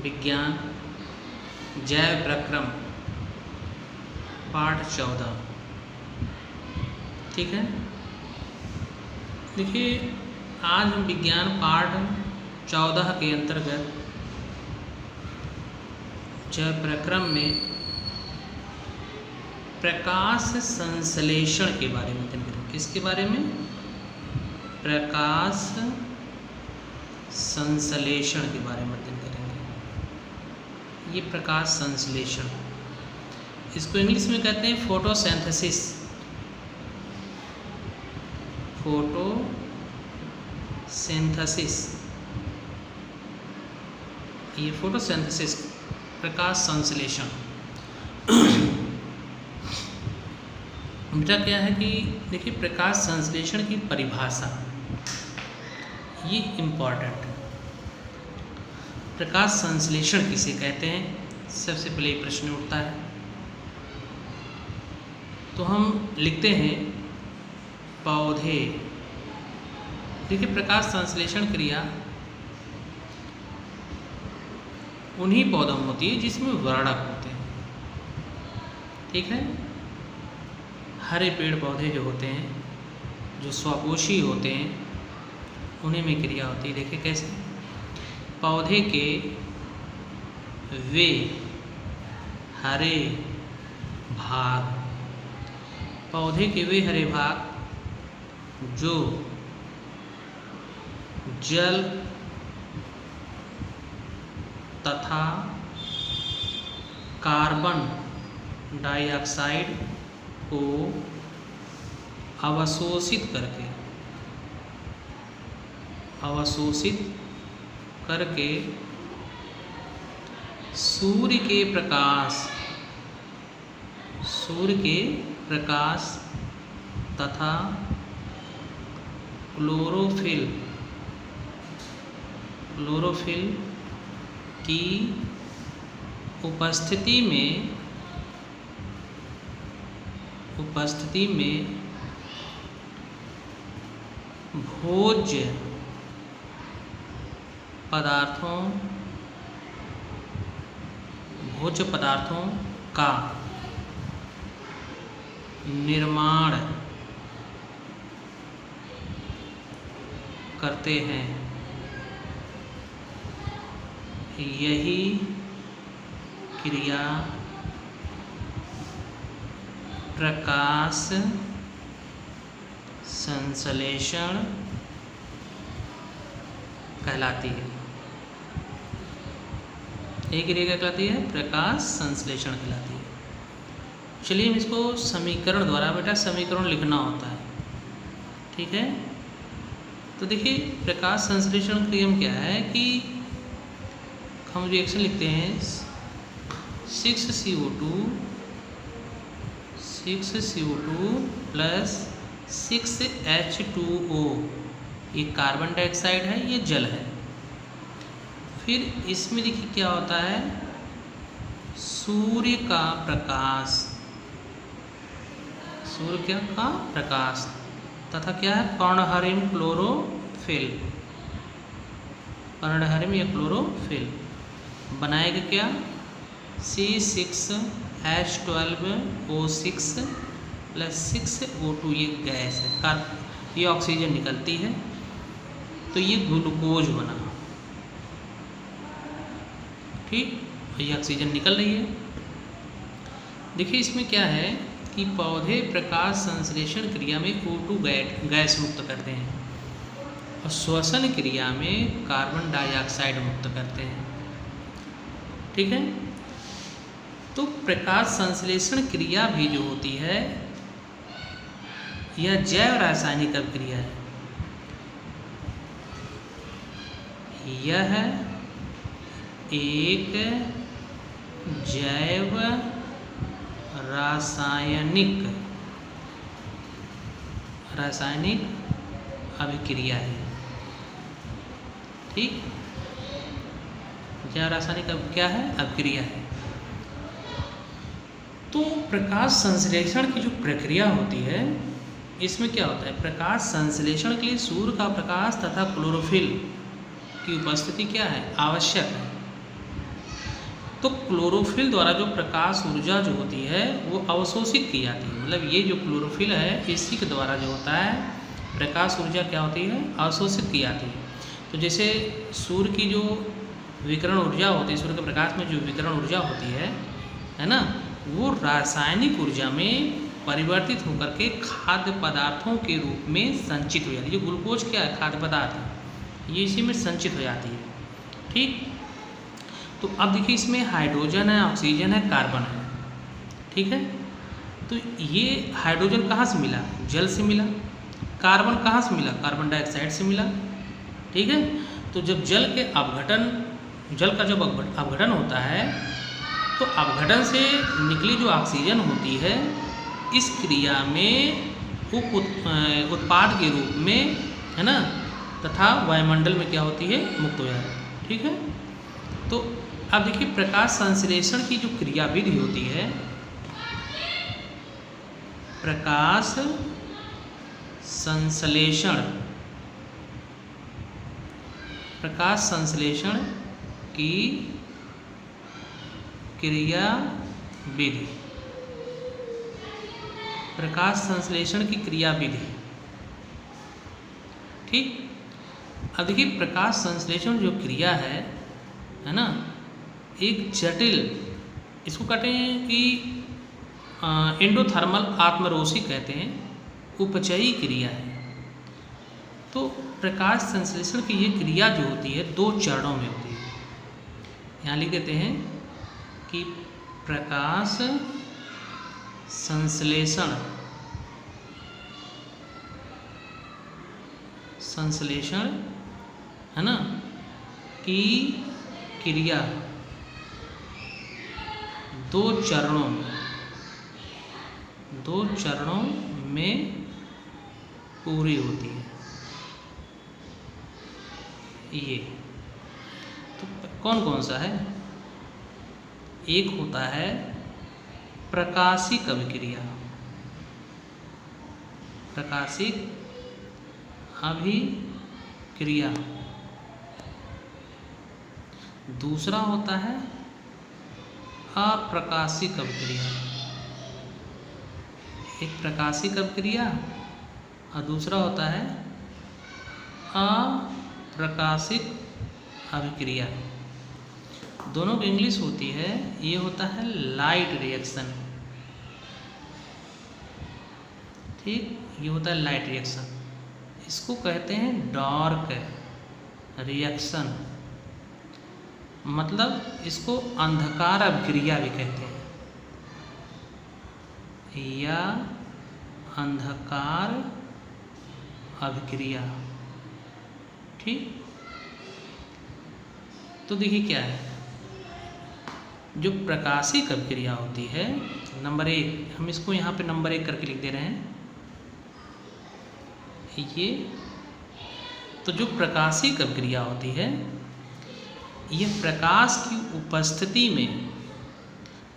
विज्ञान जैव प्रक्रम पाठ 14। ठीक है, देखिए आज हम विज्ञान पाठ 14 के अंतर्गत जैव प्रक्रम में प्रकाश संश्लेषण के बारे में अध्ययन करेंगे। किसके बारे में? प्रकाश संश्लेषण के बारे में अध्ययन करेंगे। ये प्रकाश संश्लेषण, इसको इंग्लिश में कहते हैं फोटोसिंथेसिस। फोटोसिंथेसिस, ये फोटोसिंथेसिस प्रकाश संश्लेषण। बेटा क्या है कि देखिए प्रकाश संश्लेषण की परिभाषा ये इम्पॉर्टेंट है। प्रकाश संश्लेषण किसे कहते हैं? सबसे पहले एक प्रश्न उठता है, तो हम लिखते हैं पौधे। देखिए प्रकाश संश्लेषण क्रिया उन्हीं पौधों में होती है जिसमें वर्णक होते हैं। ठीक है, हरे पेड़ पौधे जो होते हैं, जो स्वपोषी होते हैं, उन्हीं में क्रिया होती है। देखिए कैसे? पौधे के वे हरे भाग, पौधे के वे हरे भाग जो जल तथा कार्बन डाइऑक्साइड को अवशोषित करके सूर्य के प्रकाश तथा क्लोरोफिल की उपस्थिति में भोज्य पदार्थों का निर्माण करते हैं। यही क्रिया प्रकाश संश्लेषण कहलाती है। एक क्रिया क्या कहलाती है? प्रकाश संश्लेषण कहलाती है। चलिए हम इसको समीकरण द्वारा, बेटा समीकरण लिखना होता है। ठीक है, तो देखिए प्रकाश संश्लेषण क्रिया में क्या है कि हम रिएक्शन लिखते हैं 6CO2 प्लस 6H2O। ये कार्बन डाइऑक्साइड है, ये जल है। फिर इसमें देखिए क्या होता है, सूर्य का प्रकाश तथा क्या है, पर्णहरिम या क्लोरोफिल बनाएगा क्या, C6H12O6 प्लस 6O2। ये गैस है, ये ऑक्सीजन निकलती है, तो ये ग्लूकोज बना। ठीक, ये ऑक्सीजन निकल रही है। देखिए इसमें क्या है कि पौधे प्रकाश संश्लेषण क्रिया में O2 गैस मुक्त करते हैं और श्वसन क्रिया में कार्बन डाइऑक्साइड मुक्त करते हैं। ठीक है, तो प्रकाश संश्लेषण क्रिया भी जो होती है यह जैव रासायनिक अभिक्रिया है। यह एक जैव रासायनिक अभिक्रिया है। ठीक, जैव रासायनिक क्या है? अभिक्रिया है। तो प्रकाश संश्लेषण की जो प्रक्रिया होती है, इसमें क्या होता है, प्रकाश संश्लेषण के लिए सूर्य का प्रकाश तथा क्लोरोफिल की उपस्थिति क्या है? आवश्यक है। तो क्लोरोफिल द्वारा जो प्रकाश ऊर्जा जो होती है वो अवशोषित की जाती है। मतलब ये जो क्लोरोफिल है इसी के द्वारा जो होता है प्रकाश ऊर्जा क्या होती है, अवशोषित की जाती है। तो जैसे सूर्य की जो विकिरण ऊर्जा होती है, सूर्य के प्रकाश में जो विकिरण ऊर्जा होती है ना, वो रासायनिक ऊर्जा में परिवर्तित होकर के खाद्य पदार्थों के रूप में संचित हो जाती है। जो ग्लूकोज क्या है, खाद्य पदार्थ है, ये इसी में संचित हो जाती है। ठीक, तो अब देखिए इसमें हाइड्रोजन है, ऑक्सीजन है, कार्बन है। ठीक है, तो ये हाइड्रोजन कहाँ से मिला, जल से मिला। कार्बन कहाँ से मिला, कार्बन डाइऑक्साइड से मिला। ठीक है, तो जब जल का जब अपघटन होता है तो अपघटन से निकली जो ऑक्सीजन होती है इस क्रिया में उत्पाद के रूप में, है ना, तथा वायुमंडल में क्या होती है, मुक्त हो जाती है। ठीक है, तो अब देखिए प्रकाश संश्लेषण की जो क्रिया विधि होती है, प्रकाश संश्लेषण की क्रिया विधि, प्रकाश संश्लेषण की क्रिया विधि। ठीक, अब देखिए प्रकाश संश्लेषण जो क्रिया है ना, एक जटिल, इसको कहते हैं कि एंडोथर्मल आत्मरोशी कहते हैं, उपचयी क्रिया है। तो प्रकाश संश्लेषण की ये क्रिया जो होती है 2 चरणों में होती है। यहाँ लिख देते हैं कि प्रकाश संश्लेषण है ना की क्रिया 2 चरणों में पूरी होती है। ये तो कौन कौन सा है, एक होता है प्रकाशिक अभिक्रिया, प्रकाशिक अभिक्रिया। दूसरा होता है अप्रकाशिक अभिक्रिया, एक प्रकाशिक अभिक्रिया और दूसरा होता है अप्रकाशिक अभिक्रिया। दोनों की इंग्लिश होती है, ये होता है लाइट रिएक्शन। ठीक, ये होता है लाइट रिएक्शन, इसको कहते हैं डार्क रिएक्शन, मतलब इसको अंधकार अभिक्रिया भी कहते हैं, या अंधकार अभिक्रिया। ठीक, तो देखिए क्या है, जो प्रकाशिक अभिक्रिया होती है, नंबर 1, हम इसको यहाँ पे नंबर 1 करके लिख दे रहे हैं। ये तो जो प्रकाशिक अभिक्रिया होती है, ये प्रकाश की उपस्थिति में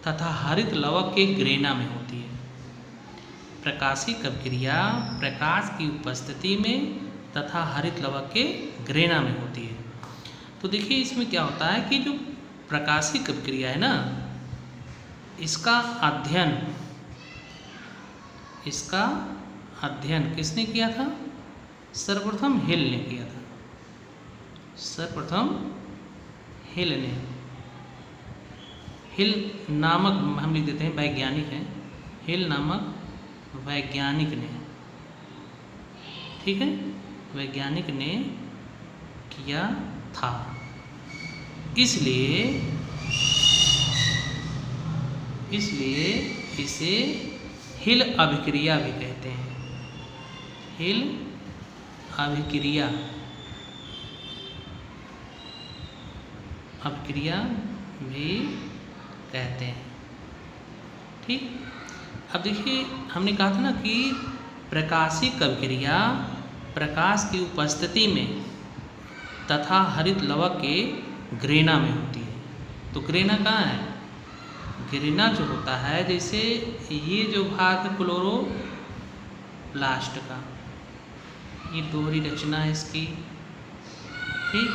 तथा हरित लवक के ग्रेना में होती है। प्रकाशिक अभिक्रिया प्रकाश की उपस्थिति में तथा हरित लवक के ग्रेना में होती है। तो देखिए इसमें क्या होता है कि जो प्रकाशिक अभिक्रिया है ना, इसका अध्ययन किसने किया था, सर्वप्रथम हिल ने किया था। सर्वप्रथम हिल ने, हिल नामक हम लिख देते हैं वैज्ञानिक हैं, हिल नामक वैज्ञानिक ने, ठीक है, वैज्ञानिक ने किया था। इसलिए इसे हिल अभिक्रिया भी कहते हैं, हिल अभिक्रिया भी कहते हैं। ठीक, अब देखिए हमने कहा था ना कि प्रकाशिक अभिक्रिया प्रकाश की उपस्थिति में तथा हरित लवक के ग्रेना में होती है। तो ग्रेना कहाँ है, ग्रेना जो होता है, जैसे ये जो भाग है क्लोरोप्लास्ट का, ये दोहरी रचना है इसकी। ठीक,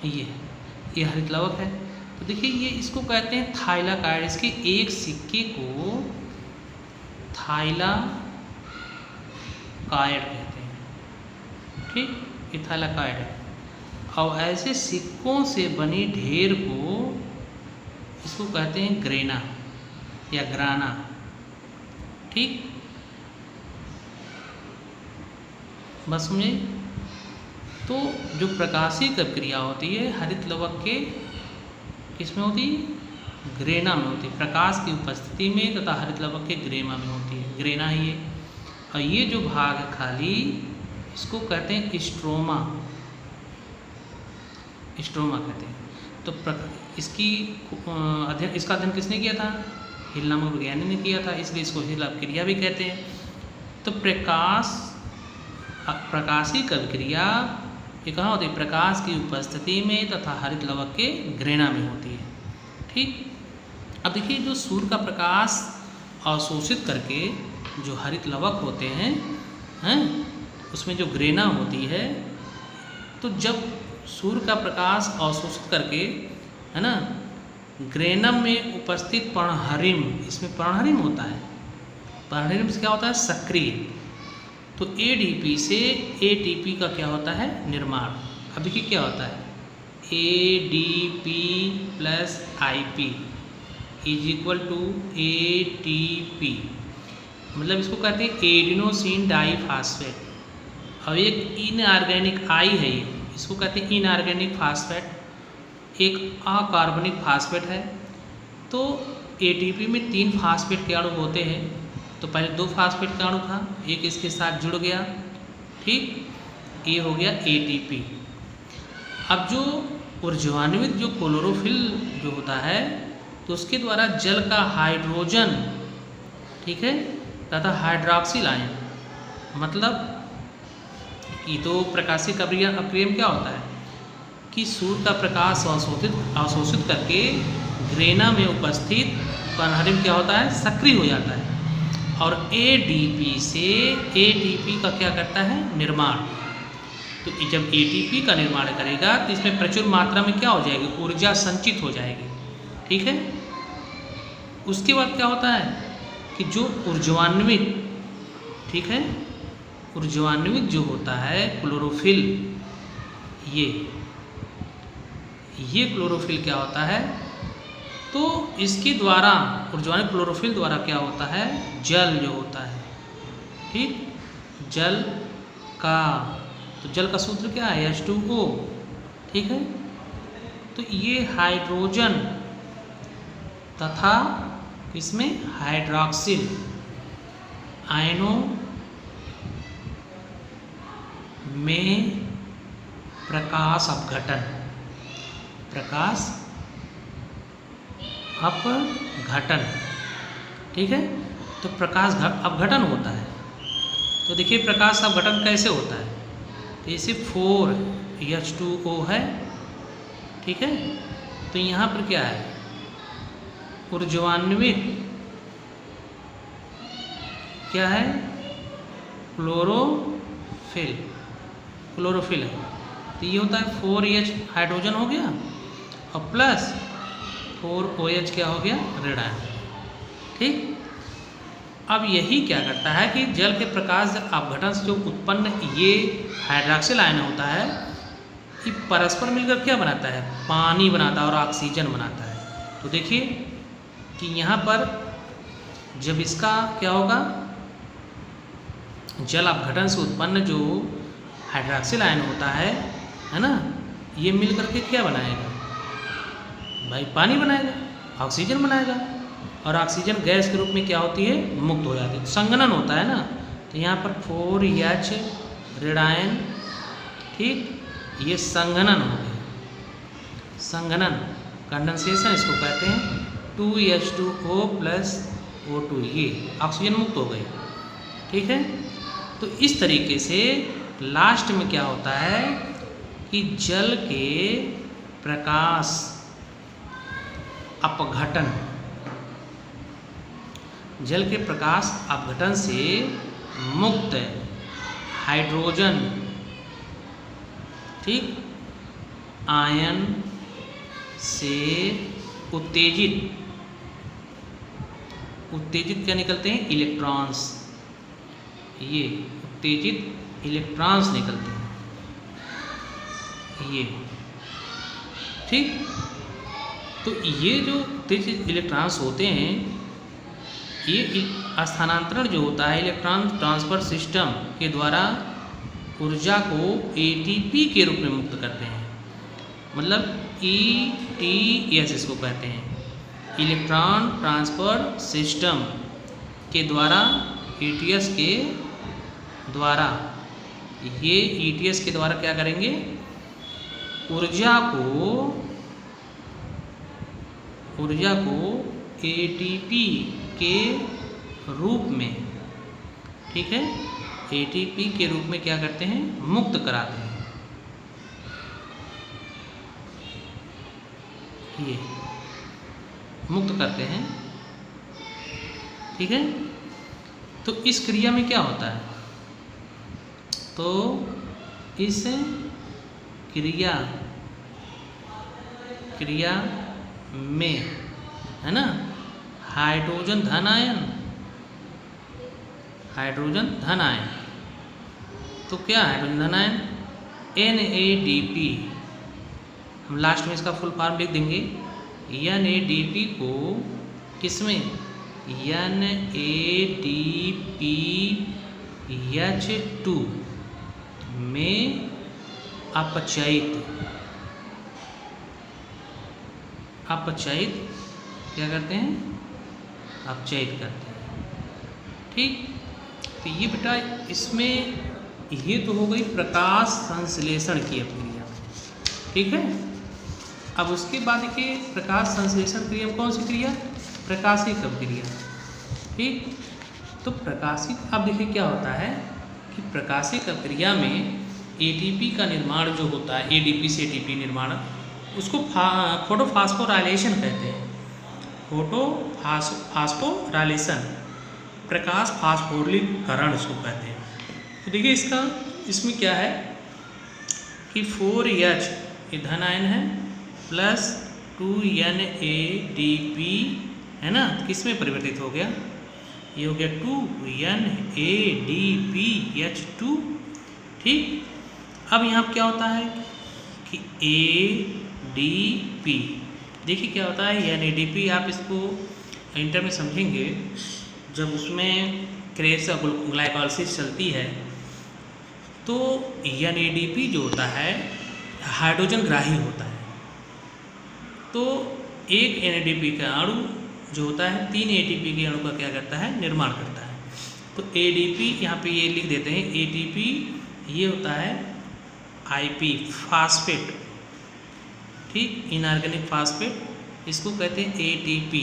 ये हरित लवक है। तो देखिए ये इसको कहते हैं थाइलाकाइड। इसके एक सिक्के को थाइलाकाइड कहते हैं, ठीक, ये थाइलाकाइड है। और ऐसे सिक्कों से बनी ढेर को इसको कहते हैं ग्रेना या ग्राना, ठीक। बस समझे। तो जो प्रकाशिक अभिक्रिया होती है हरित लवक के किसमें होती है? ग्रेना में होती है, प्रकाश की उपस्थिति में तथा हरित लवक के ग्रेना में होती है। ग्रेना ही है। और ये जो भाग है खाली, इसको कहते हैं स्ट्रोमा, स्ट्रोमा कहते हैं। तो इसका अध्ययन किसने किया था? हिल नामक वैज्ञानिक ने किया था, इसलिए इसको हिल अभिक्रिया भी कहते हैं। तो प्रकाशिक अभिक्रिया ये कहाँ होती है? प्रकाश की उपस्थिति में तथा हरित लवक के ग्रेना में होती है, ठीक। अब देखिए जो सूर्य का प्रकाश अवशोषित करके जो हरित लवक होते हैं उसमें जो ग्रेना होती है, तो जब सूर्य का प्रकाश अवशोषित करके, है ना, ग्रेनम में उपस्थित पर्णहरिम, इसमें पर्णहरिम होता है, पर्णहरिम से क्या होता है? सक्रिय। तो एडीपी से एटीपी का क्या होता है? निर्माण। अब देखिए क्या होता है? ADP plus IP is equal to ATP, मतलब इसको कहते हैं एडिनोसिन डाइफास्फेट। और एक इनऑर्गेनिक आई है, ये इसको कहते हैं इनऑर्गेनिक फास्फेट, एक अकार्बनिक फास्फेट है। तो एटीपी में 3 फास्फेट के अणु होते हैं। तो पहले 2 फास्फेट का अणु था, एक इसके साथ जुड़ गया, ठीक, ये हो गया एटीपी। अब जो ऊर्ध्वान्वित जो क्लोरोफिल जो होता है, तो उसके द्वारा जल का हाइड्रोजन, ठीक है, तथा हाइड्रोक्सिल आयन, मतलब ये तो प्रकाशिक अभिक्रिया में क्या होता है कि सूर्य का प्रकाश अवशोषित करके ग्रेना में उपस्थित पर्णहरिम क्या होता है? सक्रिय हो जाता है। और एडीपी से एटीपी का क्या करता है? निर्माण। तो जब एटीपी का निर्माण करेगा तो इसमें प्रचुर मात्रा में क्या हो जाएगी? ऊर्जा संचित हो जाएगी, ठीक है। उसके बाद क्या होता है कि जो ऊर्ध्वान्वित, ठीक है, ऊर्ध्वान्वित जो होता है क्लोरोफिल, ये क्लोरोफिल क्या होता है? तो इसके द्वारा ऊर्ध्वान्वित क्लोरोफिल द्वारा क्या होता है? जल जो होता है, ठीक, जल का, तो जल का सूत्र क्या है? H2O, ठीक है। तो ये हाइड्रोजन तथा इसमें हाइड्रोक्सिल आयनों में प्रकाश अपघटन, ठीक है। तो प्रकाश अपघटन होता है। तो देखिए प्रकाश अपघटन कैसे होता है? तो इसे 4H2O है, ठीक है। तो यहाँ पर क्या है? ऊर्ध्वान्वित क्या है? क्लोरोफिल है। तो ये होता है 4H हाइड्रोजन हो गया और प्लस 4OH क्या हो गया? ऋण आयन, ठीक। अब यही क्या करता है कि जल के प्रकाश अपघटन से जो उत्पन्न ये हाइड्रोक्सिल आयन होता है, ये परस्पर मिलकर क्या बनाता है? पानी बनाता है और ऑक्सीजन बनाता है। तो देखिए कि यहाँ पर जब इसका क्या होगा? जल अपघटन से उत्पन्न जो हाइड्रोक्सिल आयन होता है ना, ये मिलकर के क्या बनाएगा भाई? पानी बनाएगा, ऑक्सीजन बनाएगा, और ऑक्सीजन गैस के रूप में क्या होती है? मुक्त हो जाती है। संघनन होता है ना, तो यहाँ पर 4H ऋण आयन, ठीक, ये संघनन हो गया, संघनन, कंडेंसेशन इसको कहते हैं। 2H2O प्लस O2, ये ऑक्सीजन मुक्त हो गई, ठीक है। तो इस तरीके से लास्ट में क्या होता है कि जल के प्रकाश अपघटन, जल के प्रकाश अपघटन से मुक्त हाइड्रोजन, ठीक, आयन से उत्तेजित क्या निकलते हैं? इलेक्ट्रॉन्स। ये उत्तेजित इलेक्ट्रॉन्स निकलते हैं ये, ठीक। तो ये जो उत्तेजित इलेक्ट्रॉन्स होते हैं, ये स्थानांतरण जो होता है इलेक्ट्रॉन ट्रांसफर सिस्टम के द्वारा ऊर्जा को एटीपी के रूप में मुक्त करते हैं। मतलब ETS इसको कहते हैं, इलेक्ट्रॉन ट्रांसफर सिस्टम के द्वारा, ETS के द्वारा, ये ETS के द्वारा क्या करेंगे? ऊर्जा को ATP के रूप में, ठीक है, ATP के रूप में क्या करते हैं? मुक्त कराते हैं। ये मुक्त करते हैं, ठीक है। तो इस क्रिया में क्या होता है? तो इस क्रिया में, है ना, हाइड्रोजन धन आयन, तो क्या हाइड्रोजन धन आयन? NADP, हम लास्ट में इसका फुल फॉर्म लिख देंगे। NADP को किसमें? NADPH2 में अपचयित क्या करते हैं? अपचयित करते हैं, ठीक। तो ये बेटा इसमें ये तो हो गई प्रकाश संश्लेषण की अपक्रिया, ठीक है। अब उसके बाद देखिए प्रकाश संश्लेषण क्रिया में कौन सी क्रिया? प्रकाशिक अपक्रिया, ठीक। तो प्रकाशिक, अब देखिए क्या होता है कि प्रकाशिक अपक्रिया में ATP का निर्माण जो होता है, ADP से ATP निर्माण, उसको फोटोफॉस्फोराइलेशन कहते हैं। फोटोफॉस्फोराइलेशन, प्रकाश फास्फोरिलीकरण इसको कहते हैं। तो देखिए इसमें क्या है कि 4H ये धन आयन है प्लस 2NADP, है ना, किस में परिवर्तित हो गया? ये हो गया 2NADPH2, ठीक। अब यहाँ क्या होता है कि ADP, देखिए क्या होता है NADP, आप इसको इंटर में समझेंगे जब उसमें क्रेब्स ग्लाइकोलाइसिस चलती है, तो NADP जो होता है हाइड्रोजन ग्राही होता है। तो एक NADP का अणु जो होता है 3 ATP के अणु का क्या करता है? निर्माण करता है। तो ADP यहाँ पे ये लिख देते हैं, ATP ये होता है IP फास्फेट, ठीक, इनऑर्गेनिक फास्फेट, इसको कहते हैं ATP,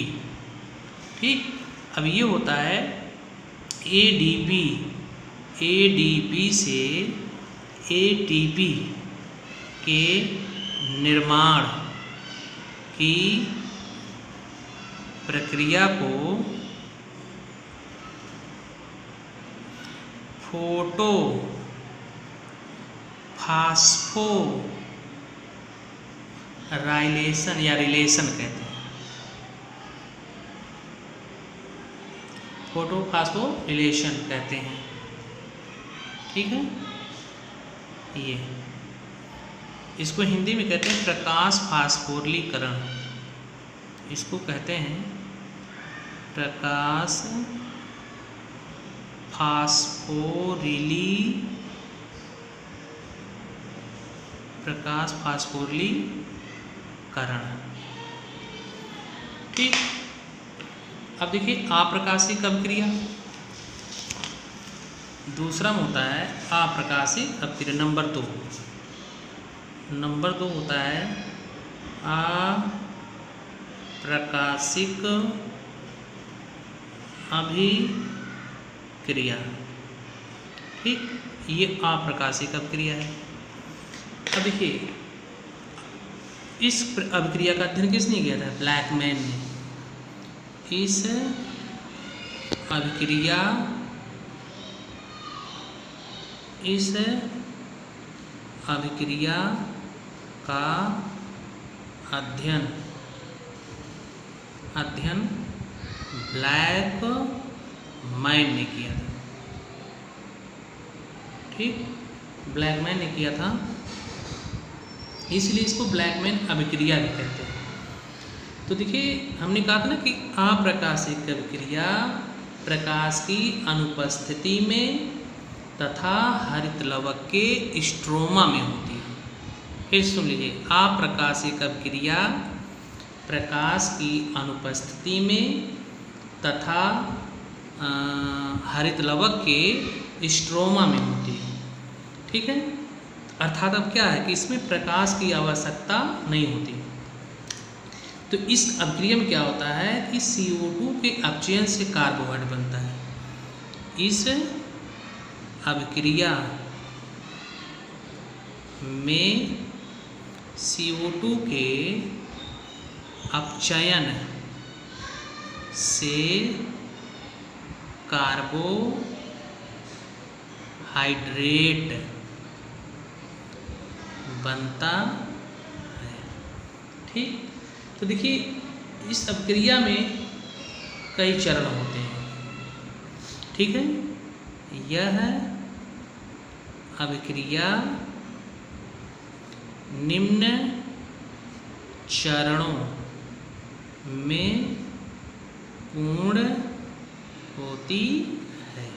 ठीक। अब ये होता है ADP से ATP के निर्माण की प्रक्रिया को फोटोफॉस्फोराइलेशन या रिलेशन कहते हैं। फोटोफॉस्फोरिलेशन कहते हैं, ठीक है। ये इसको हिंदी में कहते हैं प्रकाश फास्फोरिलीकरण, इसको कहते हैं प्रकाश फास्फोरिलीकरण, ठीक। अब देखिए अप्रकाशिक अपक्रिया, दूसरा में होता है अप्रकाशिक अपक्रिया। नंबर 2 होता है अप्रकाशिक अभिक्रिया, ठीक। ये अप्रकाशिक अपक्रिया है। अब देखिए इस अभिक्रिया का अध्ययन किसने किया था? ब्लैकमैन ने। इस अभिक्रिया का अध्ययन ब्लैकमैन ने किया था। ठीक, ब्लैकमैन ने किया था, इसलिए इसको ब्लैकमैन अभिक्रिया भी कहते हैं। तो देखिए हमने कहा था ना कि अप्रकाशिक अभिक्रिया प्रकाश की अनुपस्थिति में तथा हरित लवक के स्ट्रोमा में होती है। फिर सुन लीजिए, अप्रकाशिक अभिक्रिया प्रकाश की अनुपस्थिति में तथा हरित लवक के स्ट्रोमा में होती है। ठीक है, अर्थात अब क्या है कि इसमें प्रकाश की आवश्यकता नहीं होती। तो इस अभिक्रिया में क्या होता है कि CO2 के अपचयन से कार्बोहाइड्रेट बनता है। इस अभिक्रिया में CO2 के अपचयन से कार्बोहाइड्रेट बनता है। ठीक, तो देखिए इस अभिक्रिया में कई चरण होते हैं। ठीक है, यह अभिक्रिया निम्न चरणों में पूर्ण होती है,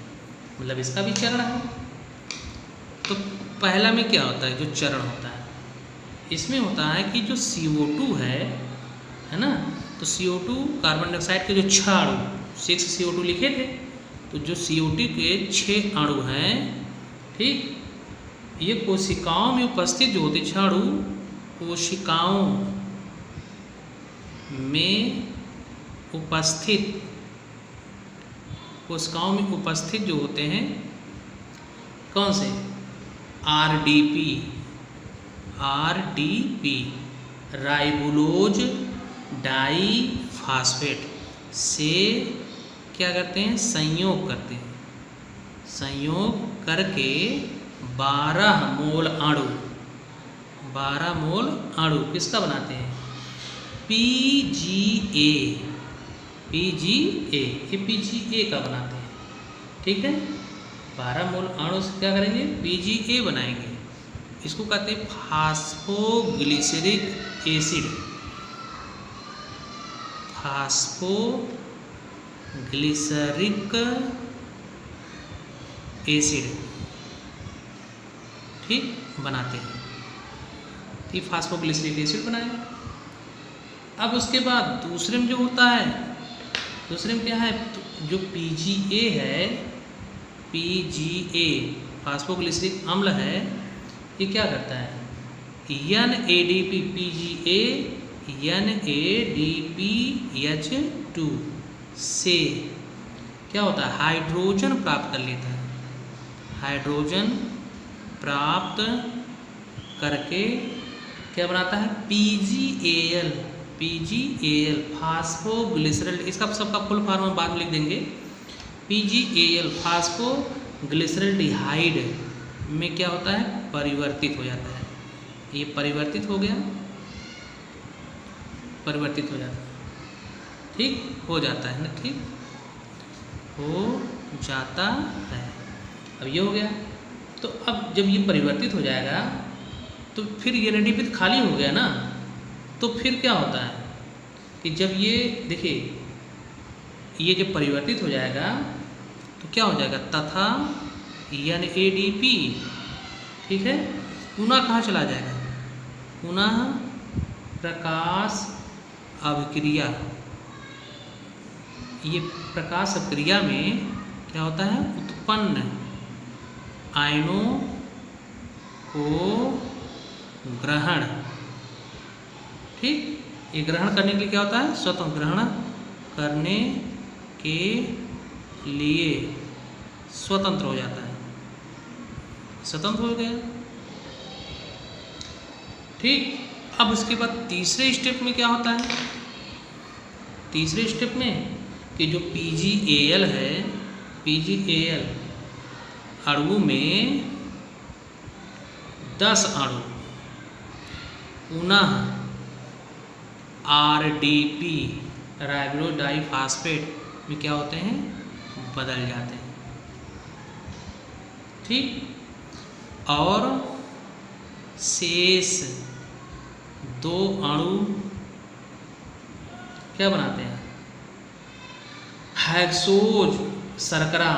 मतलब इसका भी चरण है। तो पहला में क्या होता है, जो चरण होता है इसमें होता है कि जो CO2 है ना, तो CO2 कार्बन डाइऑक्साइड के जो 6 अणु 6 CO2 लिखे थे, तो जो CO2 के 6 अणु हैं, ठीक, ये कोशिकाओं में उपस्थित जो होते 6 अणु कोशिकाओं में उपस्थित जो होते हैं, कौन से, RDP राइबोलोज डाइफास्फेट से क्या करते हैं, संयोग करते हैं। संयोग करके 12 मोल अणु किसका बनाते हैं, PGA, ये PGA का बनाते हैं। ठीक है, 12 मोल अणु से क्या करेंगे, PGA बनाएंगे। इसको कहते हैं फास्फोग्लिसरिक एसिड, ठीक, बनाते हैं। तो फास्फोग्लिसरिक एसिड बनाएंगे। अब उसके बाद दूसरे में जो होता है, दूसरे में क्या है, जो PGA है, PGA फास्फोग्लिसरिक अम्ल है, ये क्या करता है, NADP PGA NADPH2 से क्या होता है, हाइड्रोजन प्राप्त कर लेता है। हाइड्रोजन प्राप्त करके क्या बनाता है, PGAL फास्फोग्लिसरल, इसका सबका फुल फॉर्म बाद में लिख देंगे। PGAL फास्फोग्लिसरल्डिहाइड में क्या होता है, परिवर्तित हो जाता है। ये परिवर्तित हो जाता है, ठीक, हो जाता है ना, ठीक, हो जाता है। अब ये हो गया। तो अब जब ये परिवर्तित हो जाएगा तो फिर ये NADP खाली हो गया ना, तो फिर क्या होता है कि जब ये देखिए ये जब परिवर्तित हो जाएगा तो क्या हो जाएगा, तथा NADP, ठीक है, पुनः कहाँ चला जाएगा, पुनः प्रकाश अभिक्रिया। ये प्रकाश अभिक्रिया में क्या होता है, उत्पन्न आयनों को ग्रहण, ठीक, ये ग्रहण करने के लिए क्या होता है, स्वतंत्र ग्रहण करने के लिए स्वतंत्र हो जाता है, स्वतंत्र हो गया। ठीक, अब उसके बाद तीसरे स्टेप में क्या होता है, तीसरे स्टेप में कि जो PGAL है, PGAL अणु में 10 अणु पुनः RDP राइबो डाइफॉस्फेट में क्या होते हैं, बदल जाते हैं। ठीक, और शेष 2 अणु क्या बनाते हैं, हेक्सोज शर्करा,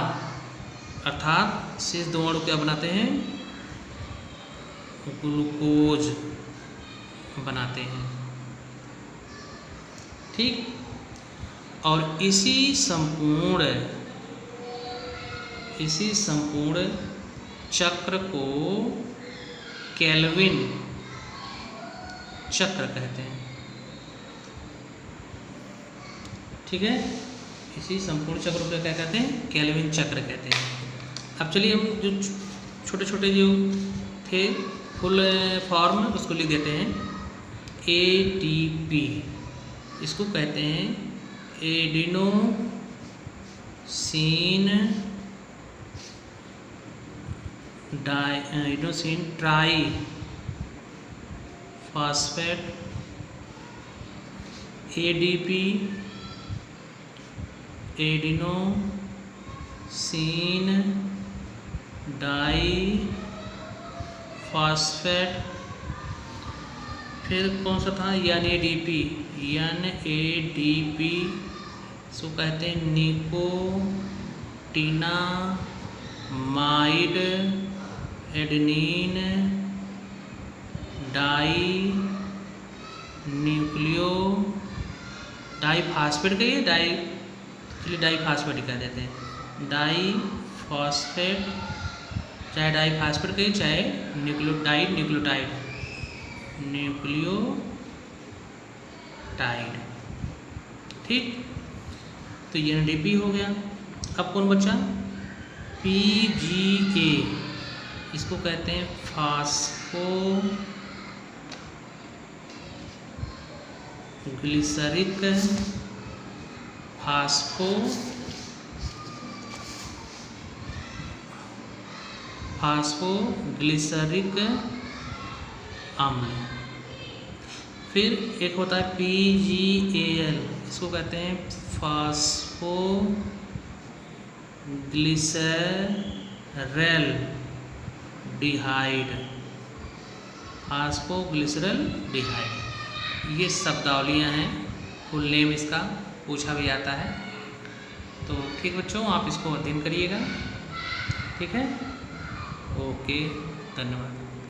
अर्थात शेष 2 अणु क्या बनाते हैं, ग्लूकोज बनाते हैं। ठीक, और इसी संपूर्ण चक्र को केल्विन चक्र कहते हैं। ठीक है, इसी संपूर्ण चक्र को क्या कहते हैं, केल्विन चक्र कहते हैं। अब चलिए हम जो छोटे छोटे जो थे फुल फॉर्म उसको लिख देते हैं। ATP इसको कहते हैं adenosine triphosphate, ADP adenosine diphosphate. फिर कौन सा था, NADP इसको कहते हैं निकोटिनामाइड एडेनिन डाइफॉस्फेट कहिए, चलिए डाइफॉस्फेट ही कह देते हैं, डाइफॉस्फेट, चाहे डाइफॉस्फेट कहिए चाहे न्यूक्लियोटाइड। ठीक, तो ये NADP हो गया। अब कौन बचा, PGA इसको कहते हैं फास्फोग्लिसरिक अम्ल। फिर एक होता है PGAL इसको कहते हैं फास्फोग्लिसरल डिहाइड। ये शब्दावलियाँ हैं, फुल नेम इसका पूछा भी आता है। तो ठीक बच्चों, आप इसको अध्ययन करिएगा। ठीक है, ओके, धन्यवाद।